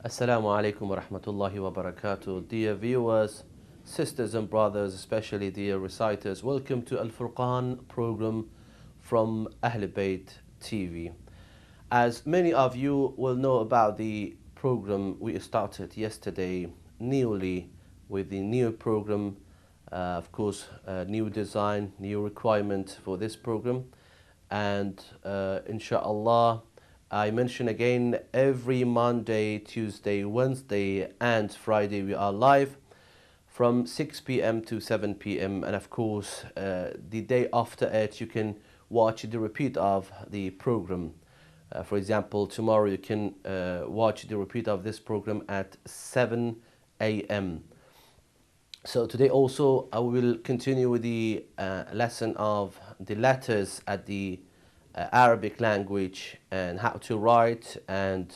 Assalamu alaikum wa rahmatullahi wa barakatuh. Dear viewers, sisters and brothers, especially dear reciters, welcome to Al-Furqan program from Ahlebait TV. As many of you will know about the program we started yesterday newly with the new program, of course, new design, new requirement for this program. And inshallah, I mention again, every Monday, Tuesday, Wednesday, and Friday we are live from 6 p.m. to 7 p.m. And of course, the day after it, you can watch the repeat of the program. For example, tomorrow you can watch the repeat of this program at 7 a.m. So today also I will continue with the lesson of the letters at the Arabic language and how to write and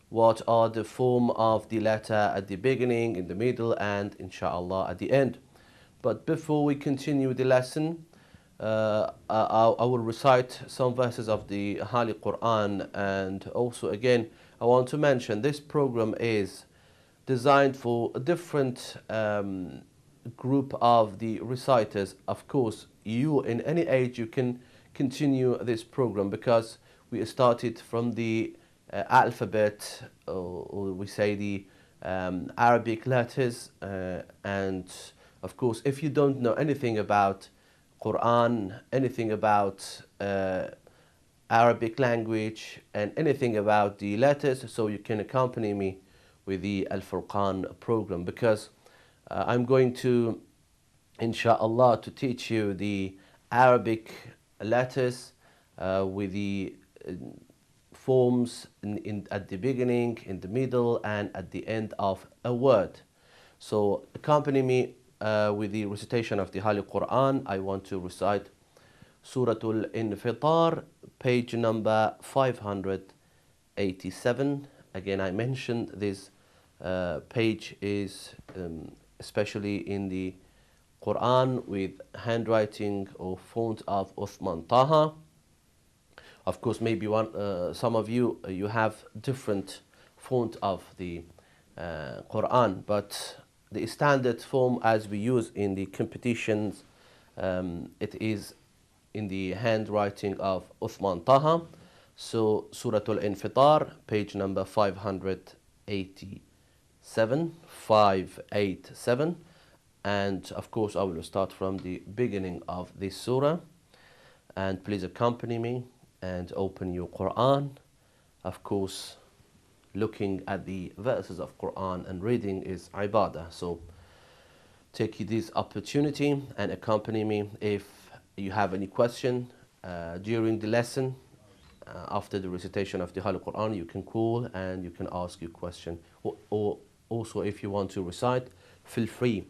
what are the form of the letter at the beginning, in the middle, and inshallah at the end. But before we continue the lesson, I will recite some verses of the Holy Quran. And also again, I want to mention this program is designed for a different group of the reciters. Of course, you in any age you can continue this program because we started from the alphabet, or we say the Arabic letters, and of course if you don't know anything about Quran, anything about Arabic language, and anything about the letters, so you can accompany me with the Al-Furqan program, because I'm going to, inshallah, to teach you the Arabic letters with the forms at the beginning, in the middle, and at the end of a word. So accompany me with the recitation of the Holy Quran. I want to recite Surah Al-Infitar, page number 587. Again, I mentioned this page is especially in the Quran with handwriting or font of Uthman Taha. Of course, maybe some of you have different font of the Quran, but the standard form as we use in the competitions, it is in the handwriting of Uthman Taha. So Surah Al-Infitar, page number 587. And of course I will start from the beginning of this surah, and please accompany me and open your Quran. Of course, looking at the verses of Quran and reading is ibadah, so take this opportunity and accompany me. If you have any question during the lesson, after the recitation of the Holy Quran, you can call and you can ask your question, or also if you want to recite, feel free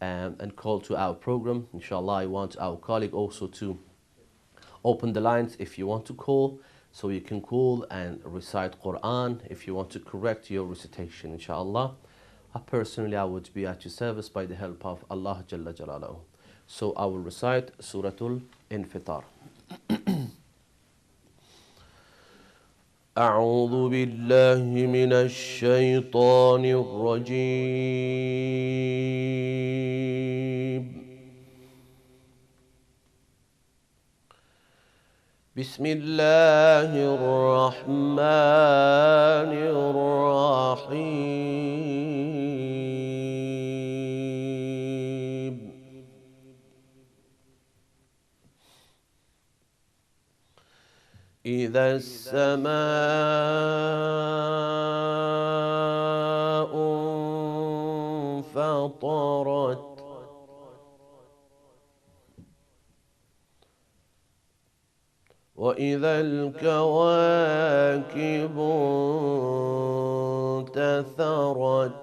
and call to our program. Inshallah, I want our colleague also to open the lines if you want to call, so you can call and recite Quran if you want to correct your recitation. Inshallah, I would be at your service by the help of Allah Jalla Jalaluhu. So I will recite Surah Al-Infitar. أعوذ بالله من الشيطان الرجيم. بسم الله الرحمن الرحيم. إذا السماء انفطرت وإذا الكواكب انتثرت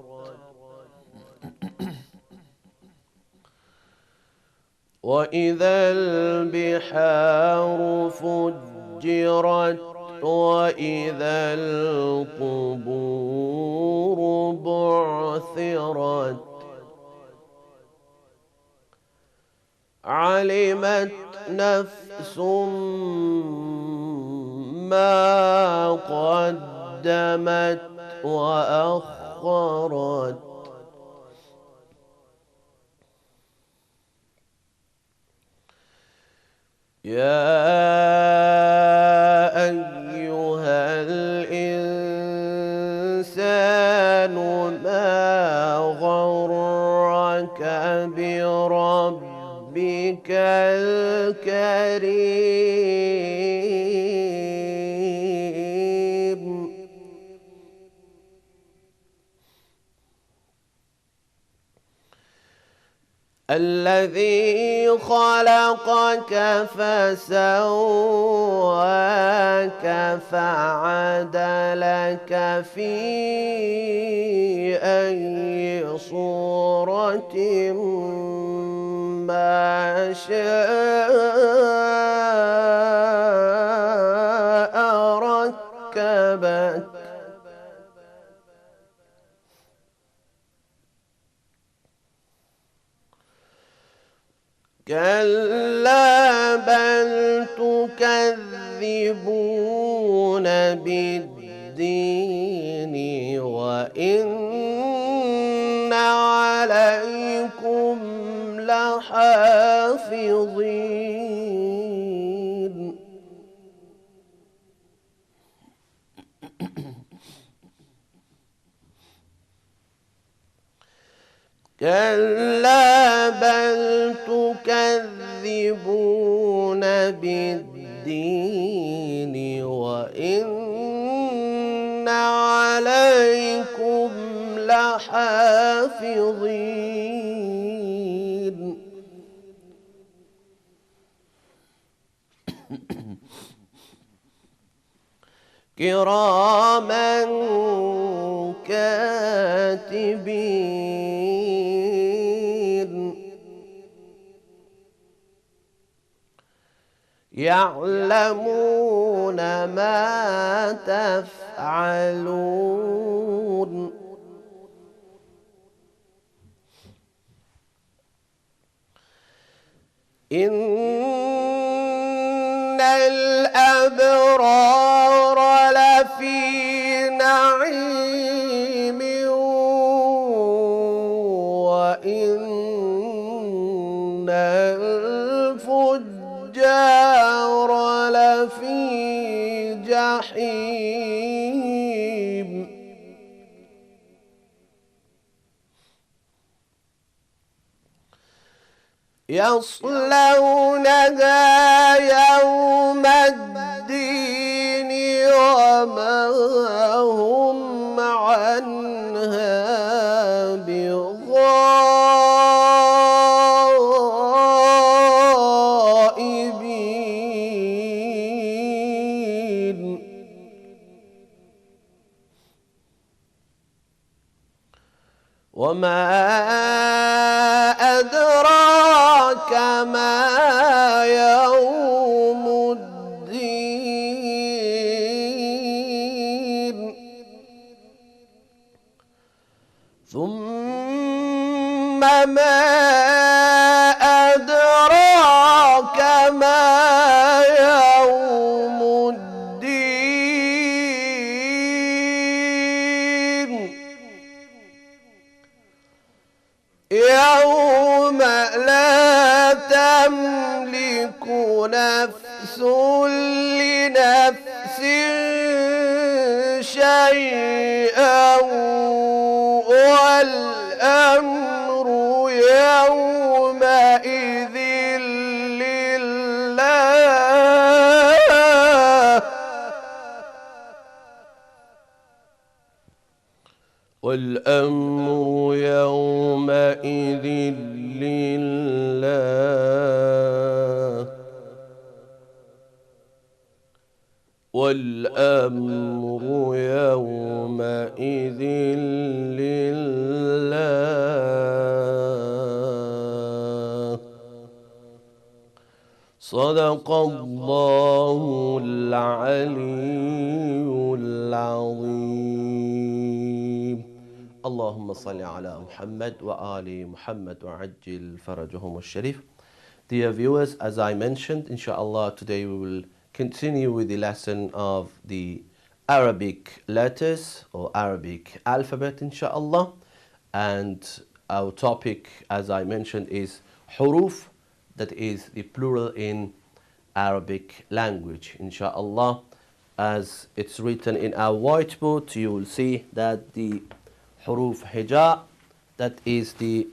وإذا البحار فجرت وإذا القبور بعثرت علمت نفس ما قدمت وأخرت يا أيها الإنسان ما غرك بربك الكريم الذي خلقك فسواك فعدلك في أي صورة ما شاء ركبك كلا بل تكذبون بالدين وإن عليكم لحافظين كلا بل تكذبون بالدين وإن عليكم لحافظين كراما كاتبين يعلمون ما تفعلون إن الأبرار لفي نعيم وإن الفجار لفي جحيم يصلونها يوم الدين وما هم عنها بغائبين وما أدراك ما يوم الدين ثم ما أدراك ما يوم الدين يوم لا تملك نفس لنفس شيئا والأمر يومئذ لله والأمر يومئذ لله والأمر يومئذ لله صدق الله العلي العظيم. اللهم صل على محمد وآل محمد وعجل فرجهم الشريف. Dear viewers, as I mentioned, inshallah, today we will continue with the lesson of the Arabic letters or Arabic alphabet, inshallah. And our topic, as I mentioned, is huruf, that is the plural in Arabic language, inshallah. As it's written in our whiteboard, you will see that the huruf hija, that is the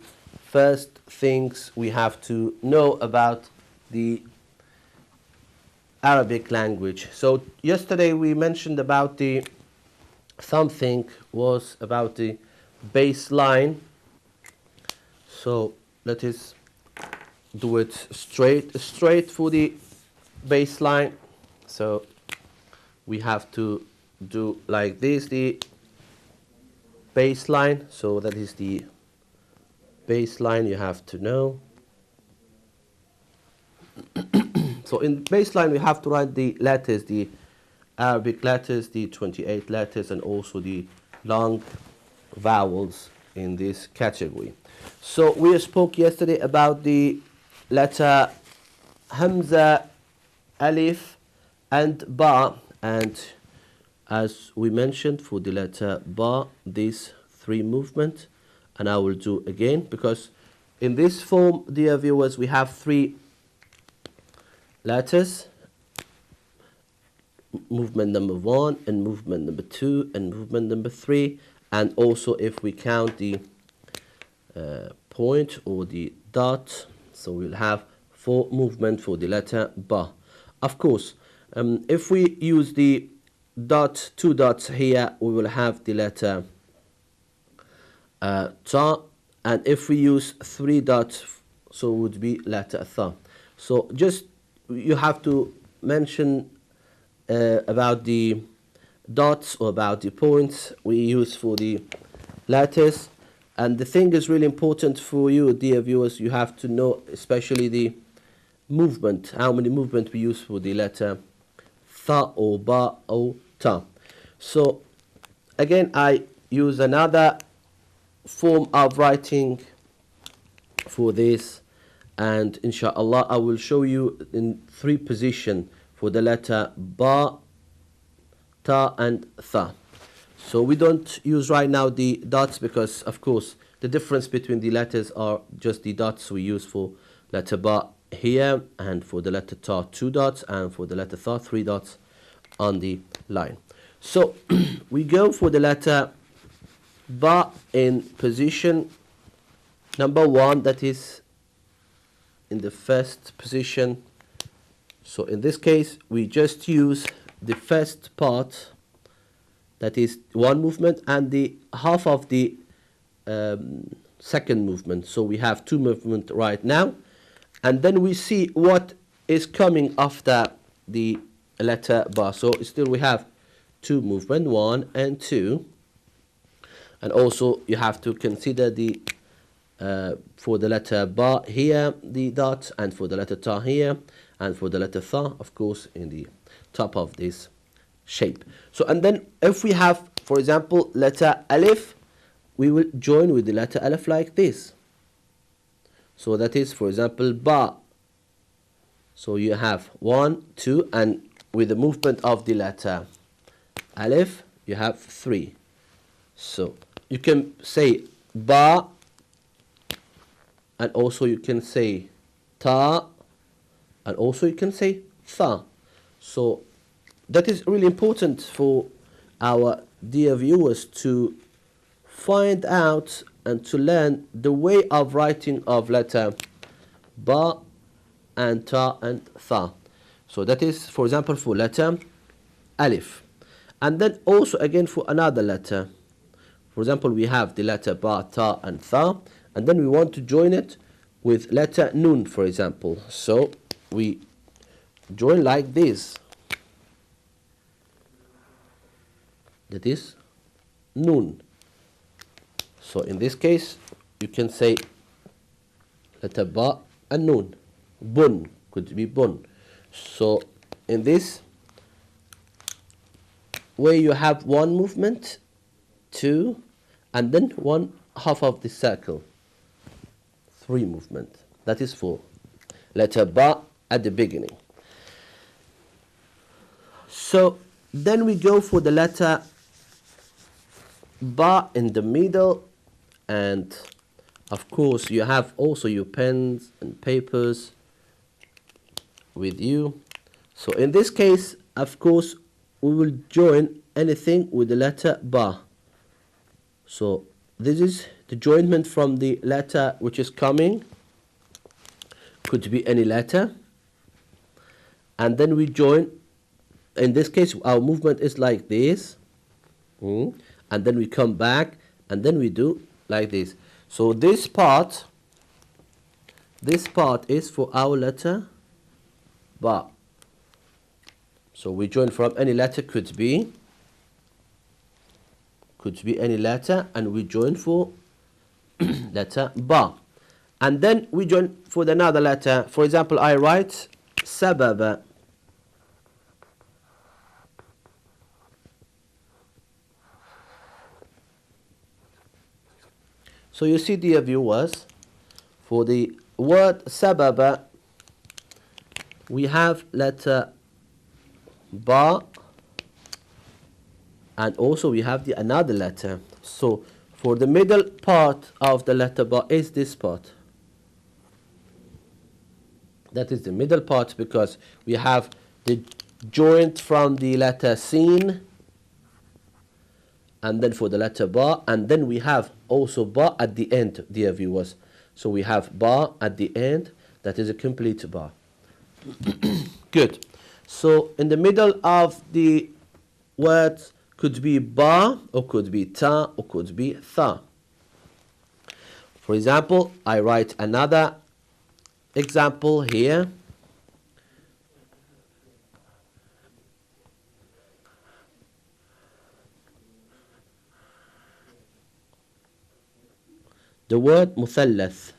first things we have to know about the Arabic language. So yesterday we mentioned about the something was about the baseline. So let us do it straight for the baseline. So we have to do like this, the baseline. So that is the baseline you have to know. So in baseline we have to write the letters, the Arabic letters, the 28 letters, and also the long vowels in this category. So we spoke yesterday about the letter Hamza, Alif, and Ba, and as we mentioned for the letter Ba, these three movements, and I will do again because in this form, dear viewers, we have three letters, movement number 1 and movement number 2 and movement number 3, and also if we count the point or the dot, so we'll have 4 movements for the letter Ba. Of course, if we use the dot, 2 dots here, we will have the letter Ta, and if we use 3 dots, so it would be letter Tha. So just you have to mention about the dots or about the points we use for the letters. And the thing is really important for you, dear viewers, you have to know especially the movement, how many movements we use for the letter Tha or Ba or Ta. So again, I use another form of writing for this, and inshallah I will show you in 3 positions for the letter Ba, Ta, and Tha. So we don't use right now the dots because of course the difference between the letters are just the dots we use for letter Ba here, and for the letter Ta 2 dots, and for the letter Tha 3 dots on the line. So we go for the letter Ba in position number 1, that is in the first position. So in this case we just use the first part, that is 1 movement, and the half of the second movement. So we have 2 movements right now, and then we see what is coming after the letter Ba. So still we have 2 movements, 1 and 2, and also you have to consider the for the letter Ba here the dot, and for the letter Ta here, and for the letter Tha of course in the top of this shape. So and then if we have, for example, letter Alif, we will join with the letter Alif like this. So that is, for example, Ba. So you have 1, 2, and with the movement of the letter Alif you have 3. So you can say Ba, and also you can say Ta, and also you can say Tha. So that is really important for our dear viewers to find out and to learn the way of writing of letter Ba and Ta and Tha. So that is, for example, for letter Alif. And then also again for another letter. For example, we have the letter Ba, Ta, and Tha, and then we want to join it with letter Nun, for example. So we join like this. That is Nun. So in this case, you can say letter Ba and Nun. Bun could be Bun. So in this way, you have 1 movement, 2, and then 1 half of the circle, 3 movement. That is for letter Ba at the beginning. So then we go for the letter ba in the middle, and of course you have also your pens and papers with you. So in this case, of course, we will join anything with the letter ba. So this is the joinment from the letter which is coming, could be any letter, and then we join. In this case, our movement is like this, and then we come back, and then we do like this. So this part is for our letter ba. So we join from any letter, could be any letter, and we join for letter ba. And then we join for another letter. For example, I write sababa. So you see, dear viewers, for the word sababa, we have letter ba, and also we have the another letter. So for the middle part of the letter ba is this part. That is the middle part, because we have the joint from the letter sin, and then for the letter ba, and then we have also ba at the end, dear viewers. So we have ba at the end, that is a complete ba. Good. So in the middle of the words could be ba, or could be ta, or could be tha. For example, I write another example here. The word مثلث.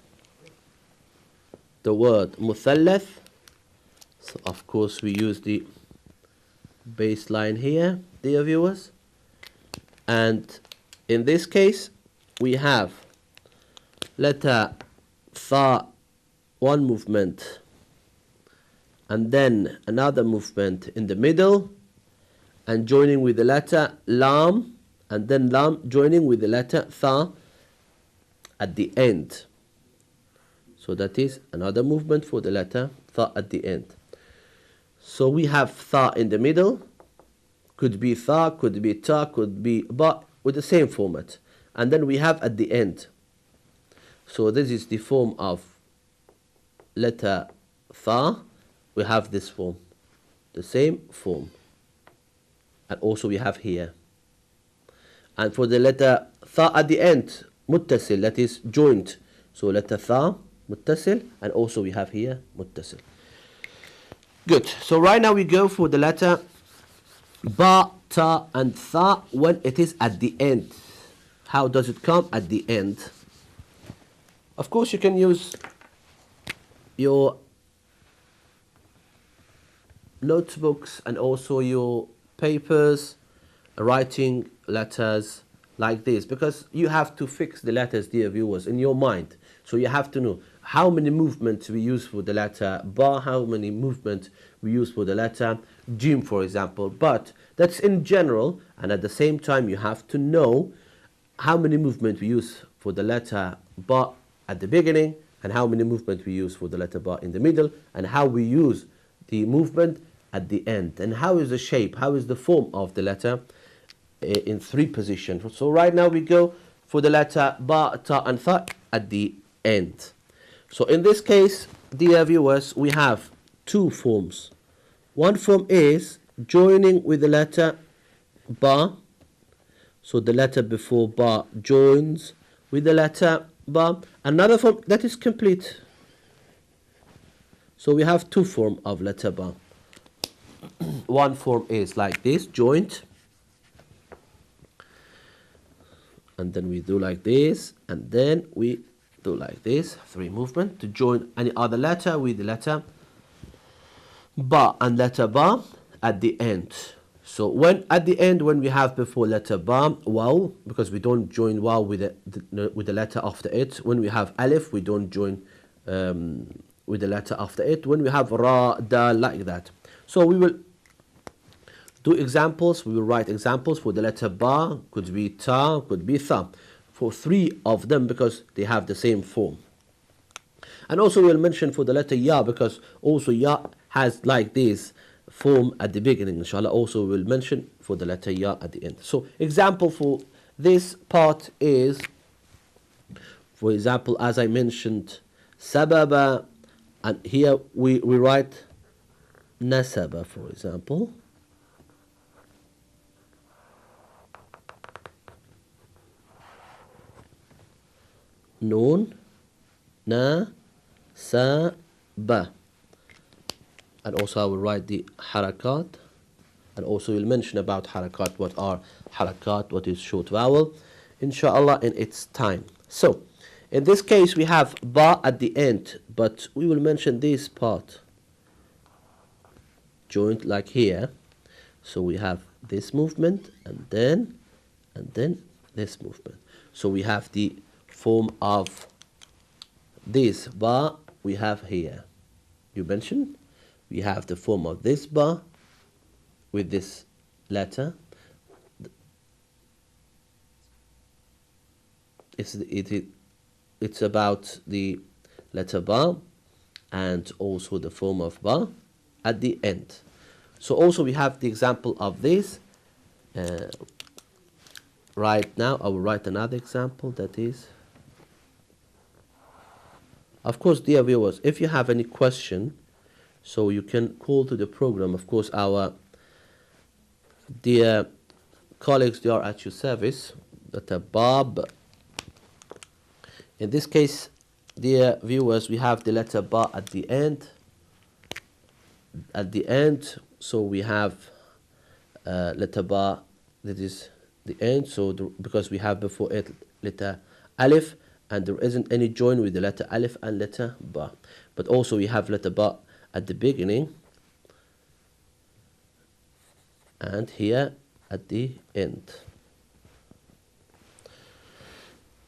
The word مثلث. So of course we use the baseline here, dear viewers. And in this case, we have letter tha, one movement, and then another movement in the middle, and joining with the letter lam, and then lam joining with the letter tha at the end. So that is another movement for the letter tha at the end. So we have tha in the middle, could be tha, could be ta, could be ba, with the same format. And then we have at the end. So this is the form of letter tha. We have this form, the same form. And also we have here. And for the letter tha at the end, muttasil, that is joint. So letter tha, muttasil, and also we have here muttasil. Good. So right now we go for the letter ba, ta, and tha when it is at the end. How does it come at the end? Of course, you can use your notebooks and also your papers, writing letters like this, because you have to fix the letters, dear viewers, in your mind. So you have to know how many movements we use for the letter ba, how many movements we use for the letter jim, for example. But that's in general, and at the same time you have to know how many movements we use for the letter ba at the beginning, and how many movements we use for the letter ba in the middle, and how we use the movement at the end, and how is the shape, how is the form of the letter in three positions. So right now we go for the letter ba, ta, and tha at the end. So in this case, dear viewers, we have two forms. One form is joining with the letter ba. So the letter before ba joins with the letter ba. Another form that is complete. So we have two forms of letter ba. One form is like this, joint. And then we do like this, and then we do like this, three movements to join any other letter with the letter ba and letter ba at the end. So when at the end, when we have before letter ba waw, because we don't join waw with the letter after it. When we have alif, we don't join with the letter after it. When we have ra, dal, like that. So we will do examples. We will write examples for the letter ba, could be ta, could be tha, for 3 of them because they have the same form. And also we'll mention for the letter ya, because also ya has like this form at the beginning. Inshallah, also we'll mention for the letter ya at the end. So example for this part is, for example, as I mentioned, sababa, and here we write nasaba, for example. Noon, na, sa, ba. And also I will write the harakat. And also we'll mention about harakat, what are harakat, what is short vowel, inshallah, in its time. So, in this case we have ba at the end, but we will mention this part joined like here. So we have this movement and then this movement. So we have the form of this ba we have here. You mentioned we have the form of this ba with this letter. It's about the letter ba and also the form of ba at the end. So also we have the example of this. Right now I will write another example, that is, of course, dear viewers, if you have any question, so you can call to the program. Of course, our dear colleagues, they are at your service. That Bob. In this case, dear viewers, we have the letter ba at the end. At the end, so we have letter ba, that is the end. So because we have before it letter alif, and there isn't any join with the letter alif and letter ba. But also we have letter ba at the beginning and here at the end.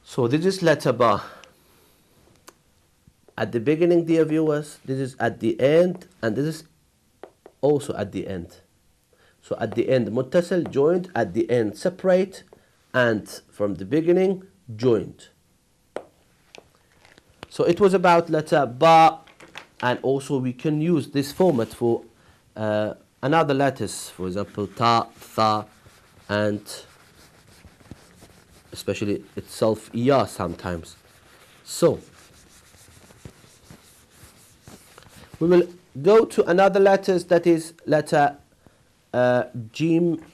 So this is letter ba at the beginning, dear viewers. This is at the end, and this is also at the end. So at the end, muttasil, joined, at the end, separate, and from the beginning, joined. So it was about letter ba, and also we can use this format for another letters, for example, ta, tha, and especially itself ya sometimes. So we will go to another letters, that is letter jim,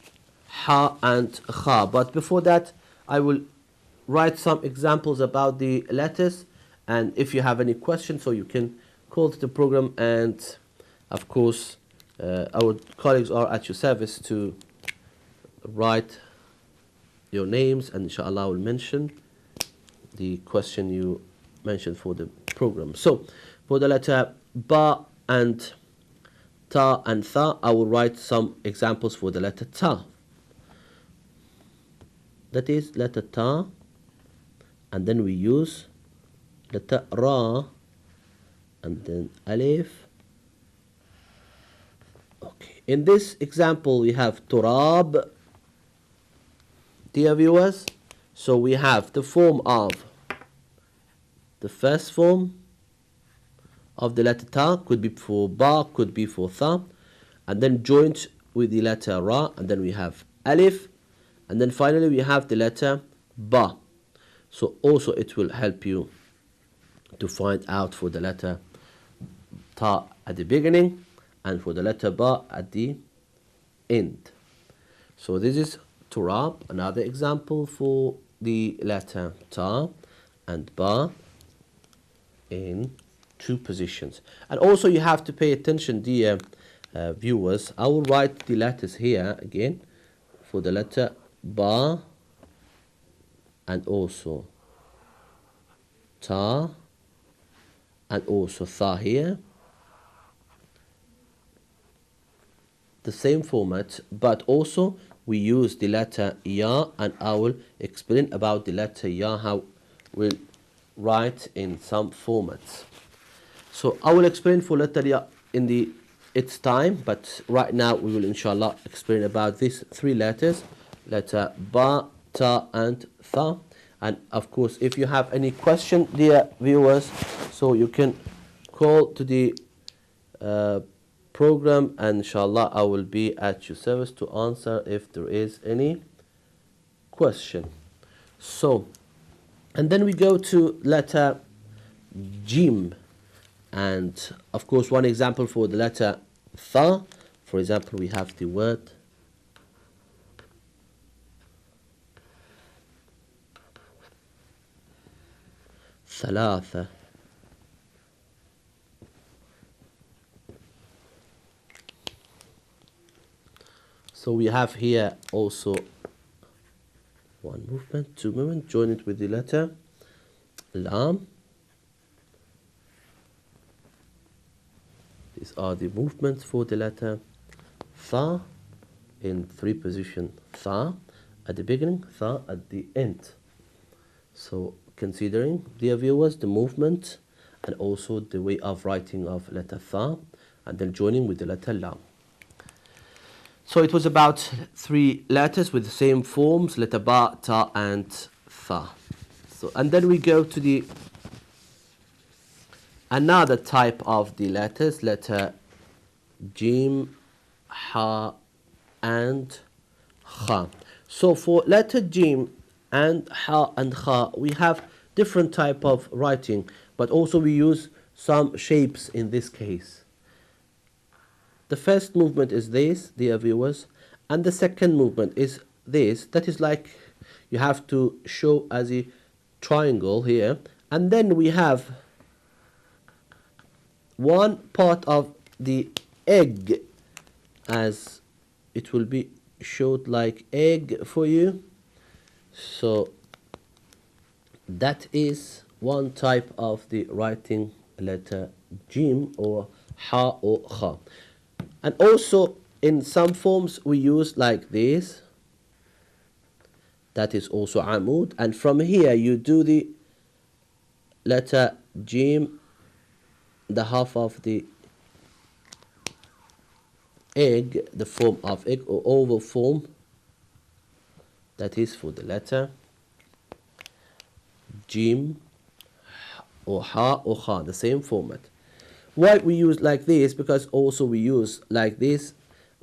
ha, and kha. But before that, I will write some examples about the letters. And if you have any questions, so you can call to the program, and of course our colleagues are at your service to write your names, and inshallah I will mention the question you mentioned for the program. So for the letter ba and ta and tha, I will write some examples for the letter ta. That is letter ta, and then we use letter ra, and then alif. Okay, in this example we have turab, dear viewers. So we have the form of the first form of the letter ta, could be for ba, could be for tha, and then joined with the letter ra, and then we have alif, and then finally we have the letter ba. So also it will help you to find out for the letter ta at the beginning and for the letter ba at the end. So this is turab, another example for the letter ta and ba in 2 positions. And also you have to pay attention, dear viewers. I will write the letters here again for the letter ba and also ta and also tha here. The same format, but also we use the letter ya, and I will explain about the letter ya, how we'll write in some formats. So I will explain for letter ya in the its time, but right now we will inshallah explain about these three letters, letter ba, ta and tha. And of course, if you have any question, dear viewers, so you can call to the program, and inshallah I will be at your service to answer if there is any question. So, and then we go to letter jim, and of course one example for the letter tha. For example, we have the word ثلاثة. So we have here also one movement, two movement, join it with the letter lam. These are the movements for the letter tha in three position, tha at the beginning, tha at the end. So considering, dear viewers, the movement and also the way of writing of letter tha, and then joining with the letter lam. So it was about three letters with the same forms, letter ba, ta and tha. So, and then we go to the another type of the letters, letter jim, ha and kha. So for letter jim and ha and kha, we have different type of writing, but also we use some shapes in this case. The first movement is this, dear viewers, and the second movement is this. That is like you have to show as a triangle here, and then we have one part of the egg, as it will be showed like egg for you. So that is one type of the writing letter jim or ha or kha. And also in some forms we use like this. That is also amud, and from here you do the letter jim, the half of the egg, the form of egg or oval form. That is for the letter jim or ha or kha, the same format. Why we use like this? Because also we use like this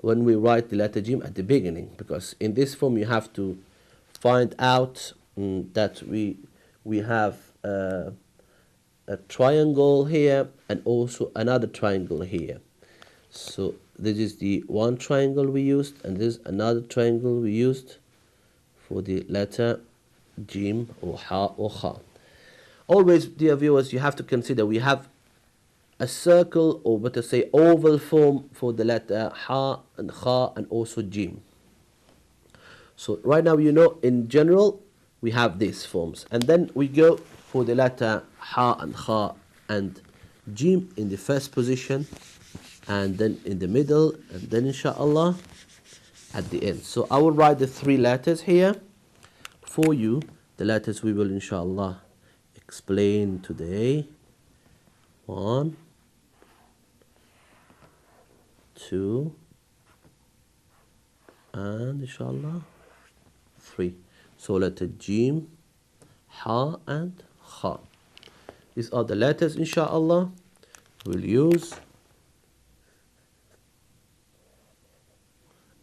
when we write the letter jim at the beginning, because in this form you have to find out that we have a triangle here and also another triangle here. So this is the one triangle we used, and this is another triangle we used for the letter jim or ha or kha. Always, dear viewers, you have to consider we have a circle, or better say oval form, for the letter ha and kha and also jim. So right now, you know, in general we have these forms, and then we go for the letter ha and kha and jim in the first position, and then in the middle, and then inshallah at the end. So I will write the three letters here for you, the letters we will inshallah explain today. 1, 2, and inshallah 3. So letter jim, ha and kha. These are the letters inshallah we'll use,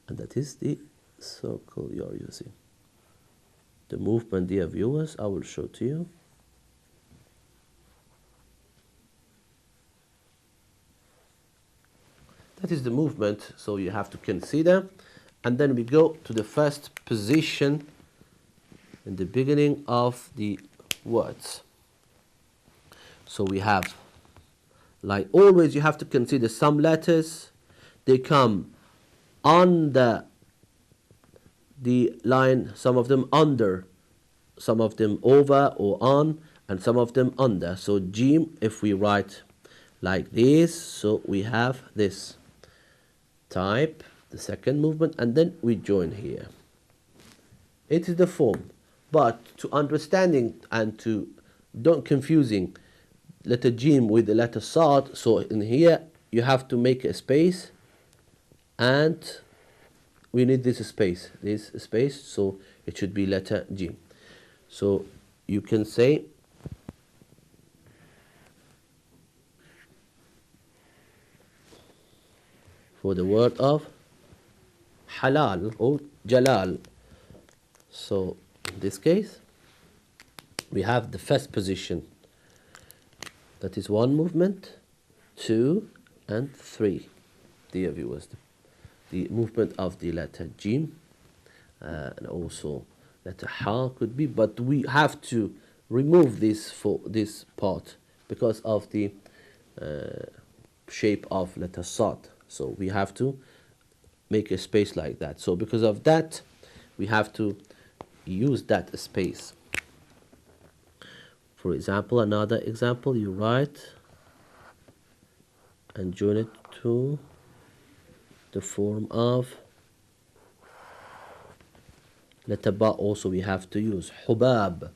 and that is the circle you are using. The movement, dear viewers, I will show to you. That is the movement, so you have to consider. And then we go to the first position in the beginning of the words. So we have, like always, you have to consider some letters, they come under the line, some of them under, some of them over or on, and some of them under. So jim, if we write like this, so we have this type, the second movement, and then we join here. It is the form, but to understanding and to don't confusing letter jim with the letter sad, so in here you have to make a space, and we need this space, so it should be letter G. So you can say for the word of halal or jalal. So in this case, we have the first position. That is one movement, 2 and 3. Dear viewers, the movement of the letter Jim, and also letter Ha could be, but we have to remove this for this part because of the shape of letter Sad. So we have to make a space like that. So because of that, we have to use that space. For example, another example, you write and join it to the form of letter Ba. Also we have to use Hubab.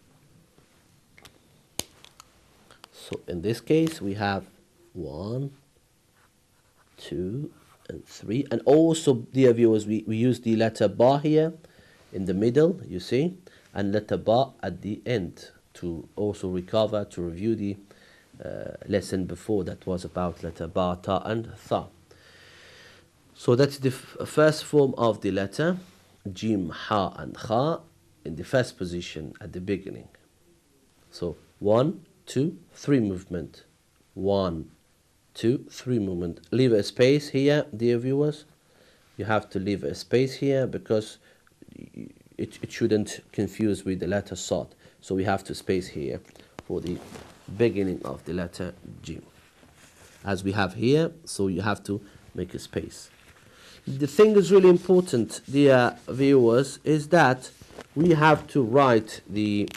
So in this case we have 1, 2 and 3, and also, dear viewers, we use the letter Ba here in the middle, you see, and letter Ba at the end, to also recover, to review the lesson before that was about letter Ba, Ta and Tha. So that's the first form of the letter Jim, Ha and Kha in the first position at the beginning. So 1, 2, 3 movement. 1, 2, 3 movement. Leave a space here, dear viewers. You have to leave a space here because it shouldn't confuse with the letter Sad. So we have to space here for the beginning of the letter Jim, as we have here. So you have to make a space. The thing is really important, dear viewers, is that we have to write the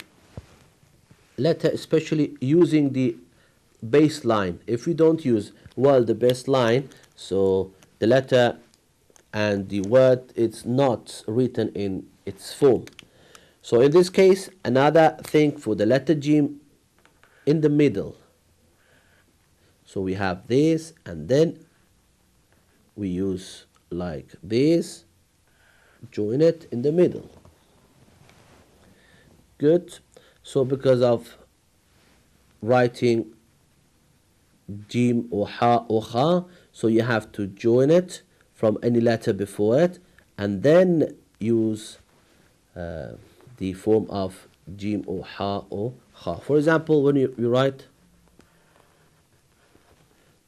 letter, especially using the baseline. If we don't use well the baseline, so the letter and the word, it's not written in its form. So in this case, another thing for the letter Jim in the middle. So we have this, and then we use like this, join it in the middle. Good. So because of writing Jim or Ha or Kha, so you have to join it from any letter before it, and then use the form of Jim or Ha or Kha. For example, when you write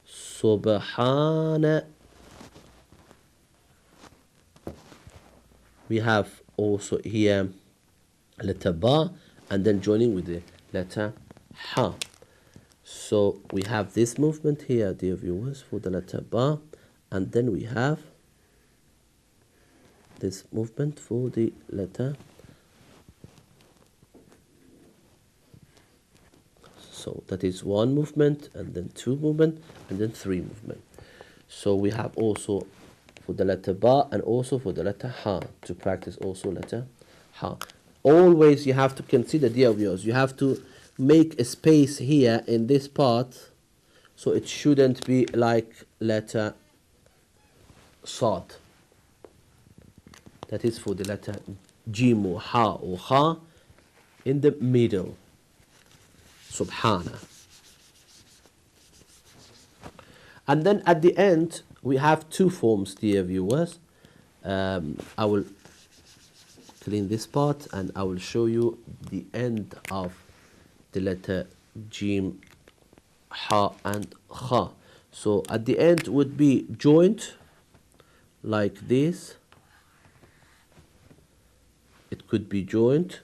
Subhana, we have also here letter Ba, and then joining with the letter Ha. So we have this movement here, dear viewers, for the letter Ba, and then we have this movement for the letter. So that is 1 movement, and then 2 movement, and then 3 movement. So we have also for the letter Ba and also for the letter Ha, to practice also letter Ha. Always you have to consider, dear viewers, you have to make a space here in this part, so it shouldn't be like letter Sad. That is for the letter Jim or Ha or Kha in the middle. Subhana. And then at the end we have 2 forms, dear viewers. I will clean this part and I will show you the end of the letter Jim, Ha and Kha. So at the end would be joined like this. It could be joined,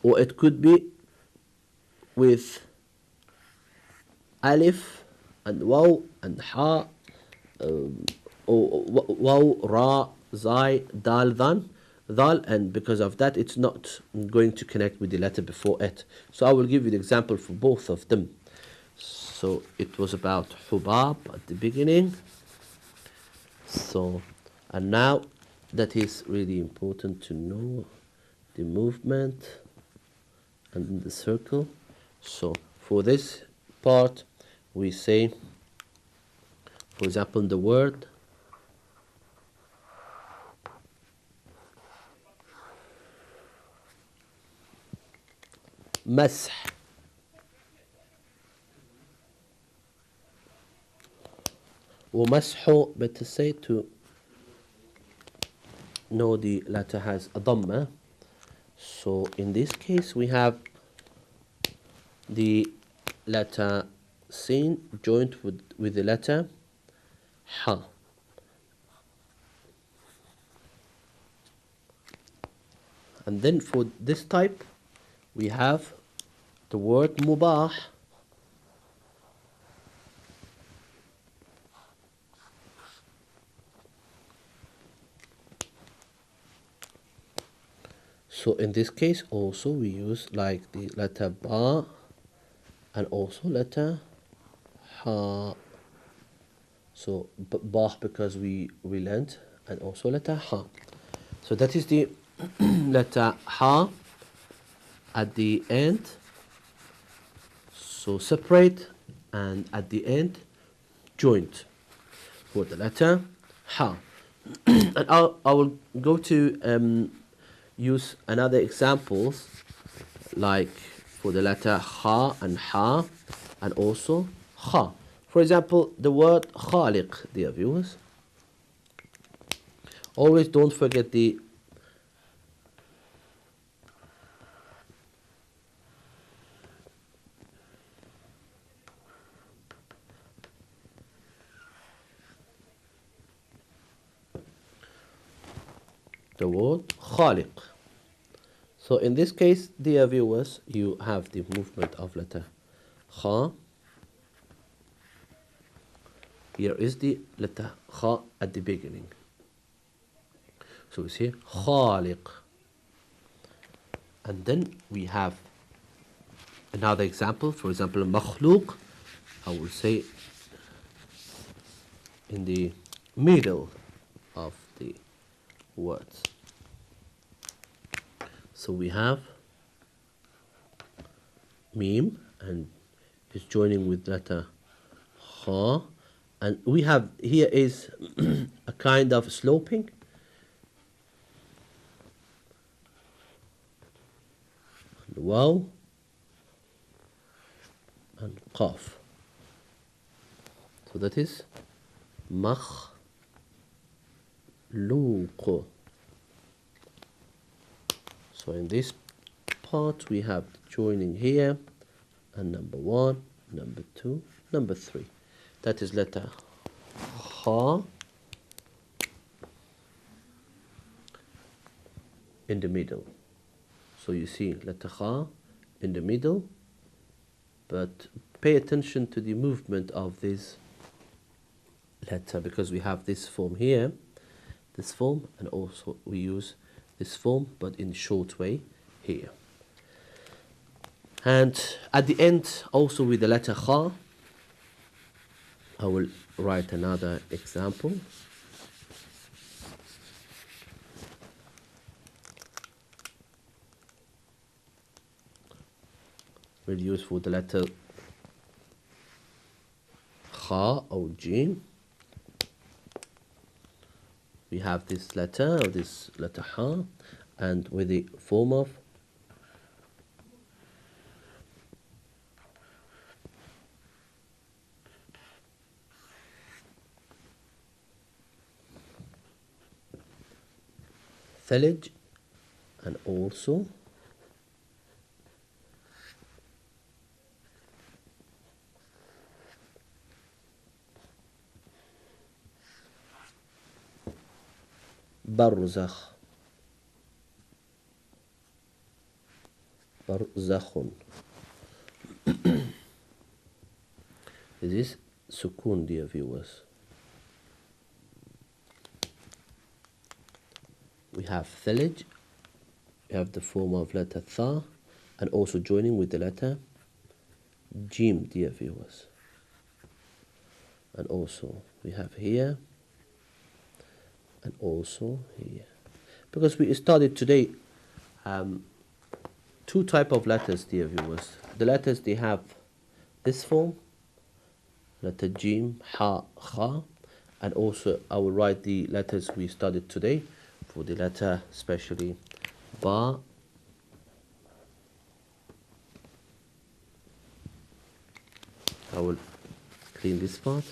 or it could be with alif and waw and ha, or waw, ra, zai, dal, dal, and because of that it's not going to connect with the letter before it. So I will give you the example for both of them. So it was about hubab at the beginning. So, and now that is really important to know the movement and the circle. So for this part we say For example, the word مسح. ومسحه, better say, to know the letter has a dhamma. So in this case we have the letter sin joined with the letter ha. And then for this type we have the word mubah. So in this case also we use like the letter ba and also letter ha. So ba because we learned, and also letter ha. So that is the letter ha at the end. So separate, and at the end joint for the letter ha. And I will go to use another examples like for the letter ha and ha and also kha. For example, the word khaliq, dear viewers. Always don't forget the word khaliq. So in this case, dear viewers, you have the movement of letter kha. Here is the letter kha at the beginning. So we say khaliq. And then we have another example. For example, makhluq, I will say in the middle of the words. So we have mim and it's joining with letter kha, and we have here is a kind of sloping. Waw and qaf. So that is makhluq. So in this part we have joining here, and number 1, number 2, number 3. That is letter kha in the middle. So you see letter kha in the middle, but pay attention to the movement of this letter, because we have this form here, this form, and also we use this form but in a short way here. And at the end also with the letter kha, I will write another example. We'll use for the letter kha or jim. We have this letter ha, and with the form of thalij, and also barzakh. Barzakhun. This is sukun, dear viewers. We have thalij, we have the form of letter tha, and also joining with the letter jim, dear viewers. And also we have here, and also here. Because we studied today 2 type of letters, dear viewers. The letters, they have this form letter Jim, Ha, Kha. And also I will write the letters we studied today. For the letter especially Ba, I will clean this part.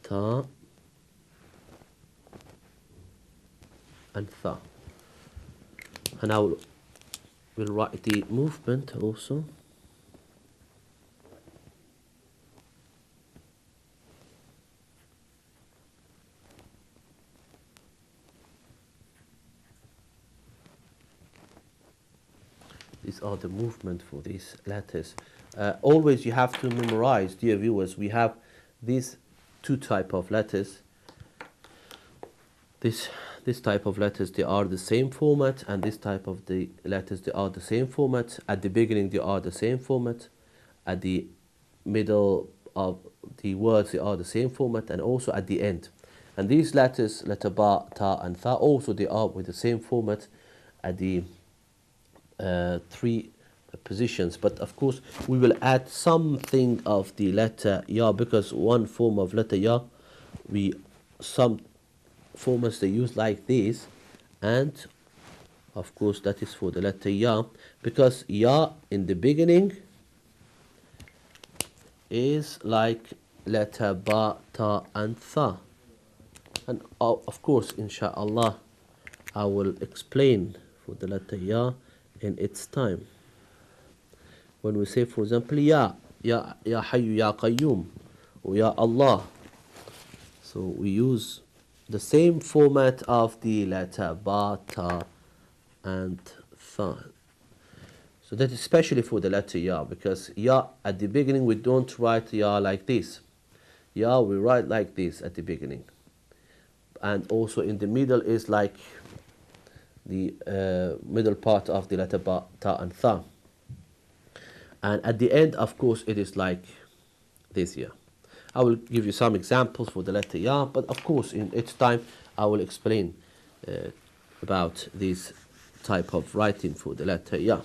Ta and Tha. And I will write the movement also. These are the movement for these letters. Always you have to memorize, dear viewers, we have these two type of letters. This type of letters, they are the same format, and this type of the letters, they are the same format. At the beginning they are the same format, at the middle of the words they are the same format, and also at the end. And these letters, letter Ba, Ta and Tha, also they are with the same format at the three positions. But of course we will add something of the letter Ya, because one form of letter Ya, some formats they use like this, and of course that is for the letter Ya, because Ya in the beginning is like letter Ba, Ta and Tha. And of course inshallah I will explain for the letter Ya in its time. When we say, for example, Ya Hayyu Ya Qayyum, or Ya Allah, so we use the same format of the letter Ba, Ta and Tha. So that is especially for the letter Ya, because Ya at the beginning we don't write Ya like this. Ya we write like this at the beginning, and also in the middle is like the middle part of the letter Ba, Ta and Tha. And at the end, of course, it is like this Ya. I will give you some examples for the letter Ya, but of course in its time I will explain about this type of writing for the letter Ya.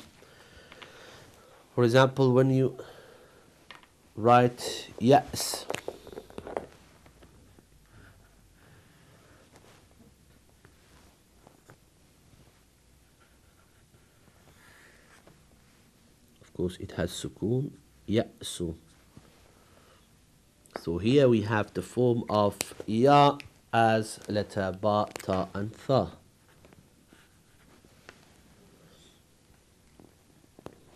For example, when you write Yas, of course it has sukoon, Ya'su. So here we have the form of Ya as letter Ba, Ta and Tha.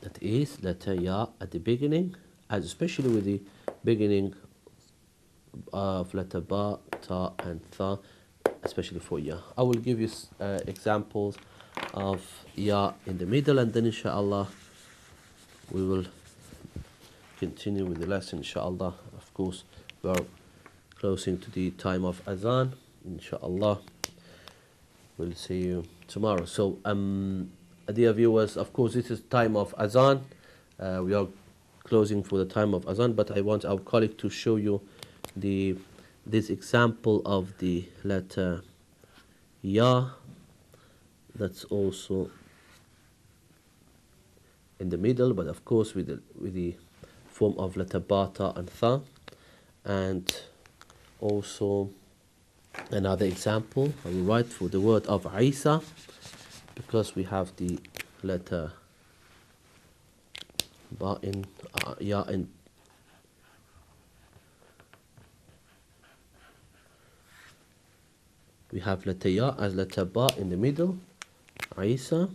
That is letter Ya at the beginning, as especially with the beginning of letter Ba, Ta and Tha, especially for Ya. I will give you examples of Ya in the middle, and then inshallah we will continue with the lesson inshallah. Of course we are closing to the time of Azan. Inshallah we'll see you tomorrow. So dear viewers, of course this is time of Azan. We are closing for the time of Azan, but I want our colleague to show you this example of the letter Ya. That's also in the middle, but of course with the form of letter Ba, Ta and Tha. And also another example I will write for the word of Isa, because we have the letter Ba in Ya in we have letter Ya as letter Ba in the middle, Isa,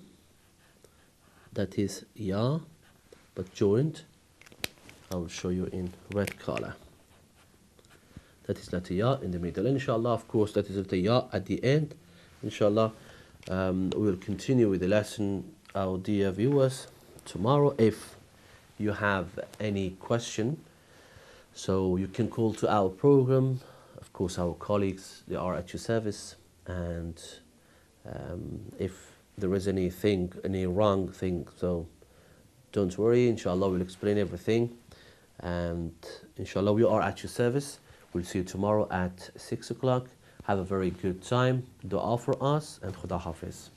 that is Ya but joined. I will show you in red color. That is letter Ya in the middle. Inshallah, of course, that is letter Ya at the end. Inshallah, we will continue with the lesson, our dear viewers, tomorrow. If you have any question, so you can call to our program. Of course, our colleagues, they are at your service. And if there is anything, any wrong thing, so don't worry. Inshallah, we'll explain everything. And inshallah, we are at your service. We'll see you tomorrow at 6 o'clock. Have a very good time. Dua for us and Khuda Hafiz.